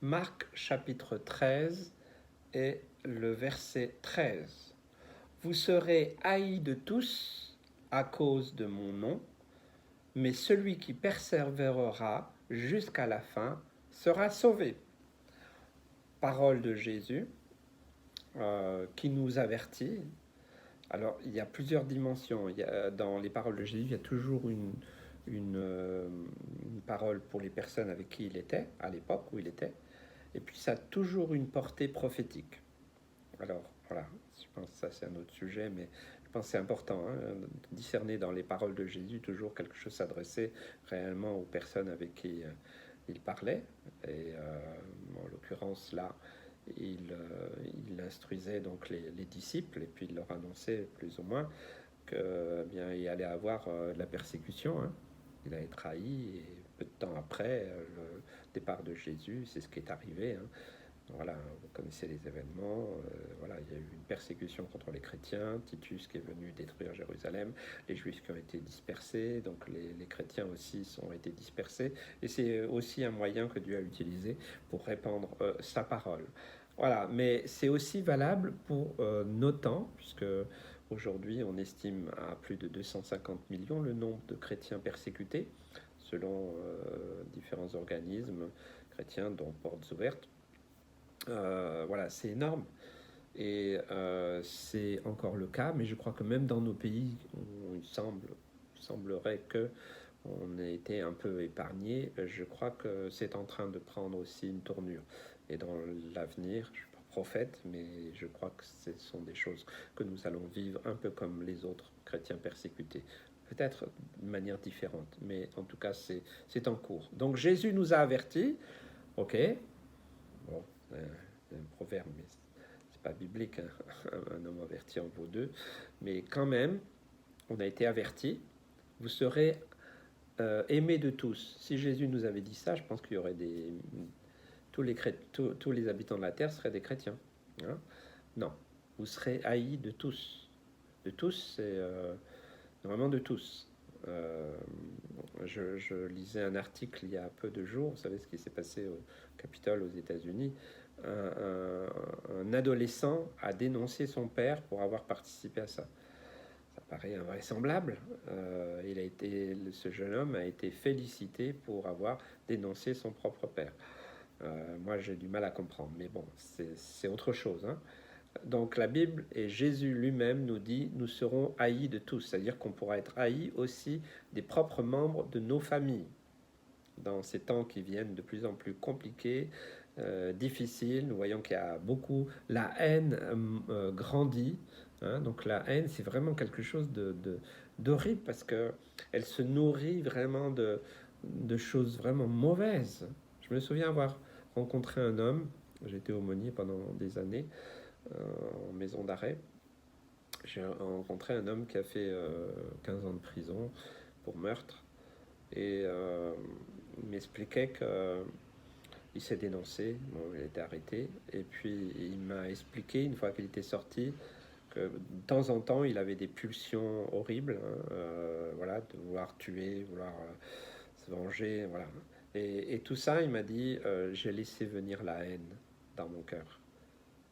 Marc chapitre 13 et le verset 13. Vous serez haïs de tous à cause de mon nom, mais celui qui persévérera jusqu'à la fin sera sauvé. Parole de Jésus qui nous avertit. Alors, il y a plusieurs dimensions. Dans les paroles de Jésus, il y a toujours une parole pour les personnes avec qui il était, à l'époque où il était, et puis ça a toujours une portée prophétique. Alors, voilà, je pense que ça c'est un autre sujet, mais je pense que c'est important, de discerner dans les paroles de Jésus toujours quelque chose s'adressait réellement aux personnes avec qui il parlait. Et en l'occurrence, là, il instruisait donc les disciples, et puis il leur annonçait plus ou moins qu'il allait avoir de la persécution. Il allait être trahi, et peu de temps après le départ de Jésus, c'est ce qui est arrivé. Voilà, vous connaissez les événements. Voilà, il y a eu une persécution contre les chrétiens, Titus qui est venu détruire Jérusalem, les Juifs qui ont été dispersés, donc les chrétiens aussi ont été dispersés. Et c'est aussi un moyen que Dieu a utilisé pour répandre sa parole. Voilà, mais c'est aussi valable pour nos temps, puisque aujourd'hui on estime à plus de 250 millions le nombre de chrétiens persécutés, selon différents organismes chrétiens, dont Portes Ouvertes. Voilà, c'est énorme. Et c'est encore le cas, mais je crois que même dans nos pays, il semblerait que on ait été un peu épargné. Je crois que c'est en train de prendre aussi une tournure. Et dans l'avenir, je ne suis pas prophète, mais je crois que ce sont des choses que nous allons vivre un peu comme les autres chrétiens persécutés. Peut-être de manière différente, mais en tout cas, c'est en cours. Donc Jésus nous a avertis, ok, bon, un proverbe, mais c'est pas biblique, hein. Un homme averti en vaut deux, mais quand même, on a été averti, vous serez aimés de tous. Si Jésus nous avait dit ça, je pense qu'il y aurait tous les habitants de la terre seraient des chrétiens. Hein. Non, vous serez haïs de tous. De tous, c'est vraiment de tous. Euh, je lisais un article il y a peu de jours, vous savez ce qui s'est passé au Capitole aux États-Unis. Un adolescent a dénoncé son père pour avoir participé à ça. Ça paraît invraisemblable. Ce jeune homme a été félicité pour avoir dénoncé son propre père. Moi, j'ai du mal à comprendre, mais bon, c'est autre chose. Hein. Donc la Bible et Jésus lui-même nous dit, nous serons haïs de tous, c'est-à-dire qu'on pourra être haïs aussi des propres membres de nos familles. Dans ces temps qui viennent de plus en plus compliqués, difficiles, nous voyons qu'il y a beaucoup, la haine grandit. Hein, donc la haine, c'est vraiment quelque chose d'horrible parce qu'elle se nourrit vraiment de choses vraiment mauvaises. Je me souviens avoir rencontré un homme, j'étais aumônier pendant des années en maison d'arrêt. J'ai rencontré un homme qui a fait 15 ans de prison pour meurtre et il m'expliquait qu'il s'est dénoncé, bon, il a été arrêté, et puis il m'a expliqué une fois qu'il était sorti que de temps en temps il avait des pulsions horribles, voilà, de vouloir tuer, vouloir se venger, voilà. Et tout ça, il m'a dit, j'ai laissé venir la haine dans mon cœur.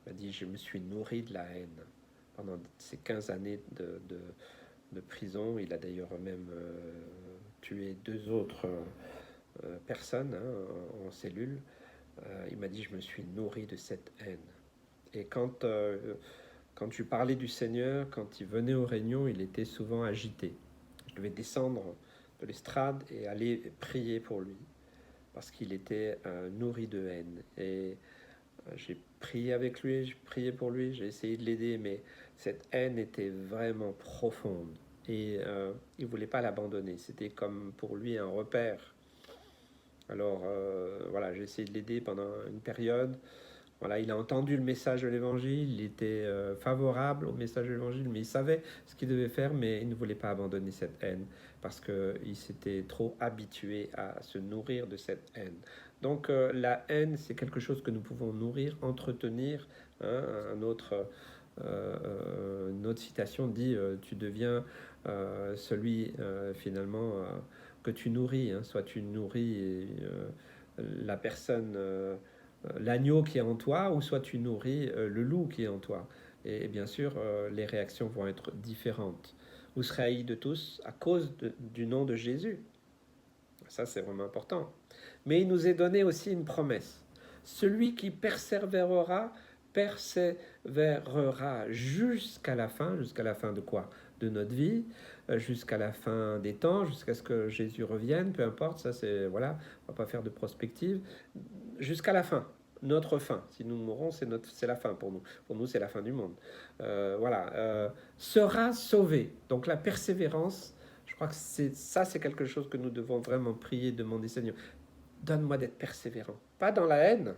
Il m'a dit, je me suis nourri de la haine pendant ces 15 années de prison. Il a d'ailleurs même tué deux autres personnes en cellule. Il m'a dit, je me suis nourri de cette haine. Et quand tu parlais du Seigneur, quand il venait aux réunions, il était souvent agité. Je devais descendre de l'estrade et aller prier pour lui, parce qu'il était nourri de haine. Et j'ai prié avec lui, j'ai prié pour lui, j'ai essayé de l'aider, mais cette haine était vraiment profonde. Et il ne voulait pas l'abandonner. C'était comme pour lui un repère. Alors voilà, j'ai essayé de l'aider pendant une période. Voilà, il a entendu le message de l'évangile, il était favorable au message de l'évangile, mais il savait ce qu'il devait faire, mais il ne voulait pas abandonner cette haine parce qu'il s'était trop habitué à se nourrir de cette haine. Donc la haine, c'est quelque chose que nous pouvons nourrir, entretenir. Hein, une autre citation dit tu deviens celui finalement que tu nourris. Hein, soit tu nourris la personne l'agneau qui est en toi, ou soit tu nourris le loup qui est en toi. Et bien sûr, les réactions vont être différentes. Vous serez haïs de tous à cause du nom de Jésus. Ça, c'est vraiment important. Mais il nous est donné aussi une promesse. Celui qui persévérera, persévérera jusqu'à la fin. Jusqu'à la fin de quoi? De notre vie, jusqu'à la fin des temps, jusqu'à ce que Jésus revienne, peu importe, ça c'est, voilà, on va pas faire de prospective, jusqu'à la fin, notre fin. Si nous mourons, c'est la fin pour nous. Pour nous, c'est la fin du monde. Voilà, sera sauvé. Donc la persévérance, je crois que c'est quelque chose que nous devons vraiment prier, demander, Seigneur, donne-moi d'être persévérant. Pas dans la haine,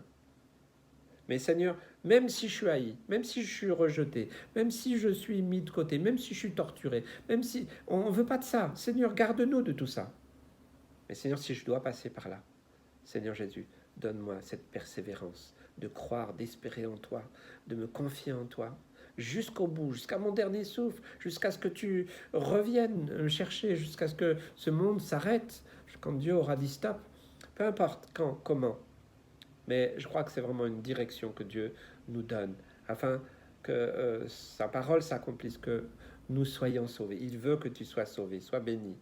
mais Seigneur, même si je suis haï, même si je suis rejeté, même si je suis mis de côté, même si je suis torturé, même si on ne veut pas de ça, Seigneur, garde-nous de tout ça. Mais Seigneur, si je dois passer par là, Seigneur Jésus, donne-moi cette persévérance de croire, d'espérer en toi, de me confier en toi, jusqu'au bout, jusqu'à mon dernier souffle, jusqu'à ce que tu reviennes me chercher, jusqu'à ce que ce monde s'arrête, quand Dieu aura dit stop, peu importe quand, comment. Mais je crois que c'est vraiment une direction que Dieu nous donne, afin que sa parole s'accomplisse, que nous soyons sauvés. Il veut que tu sois sauvé, sois béni.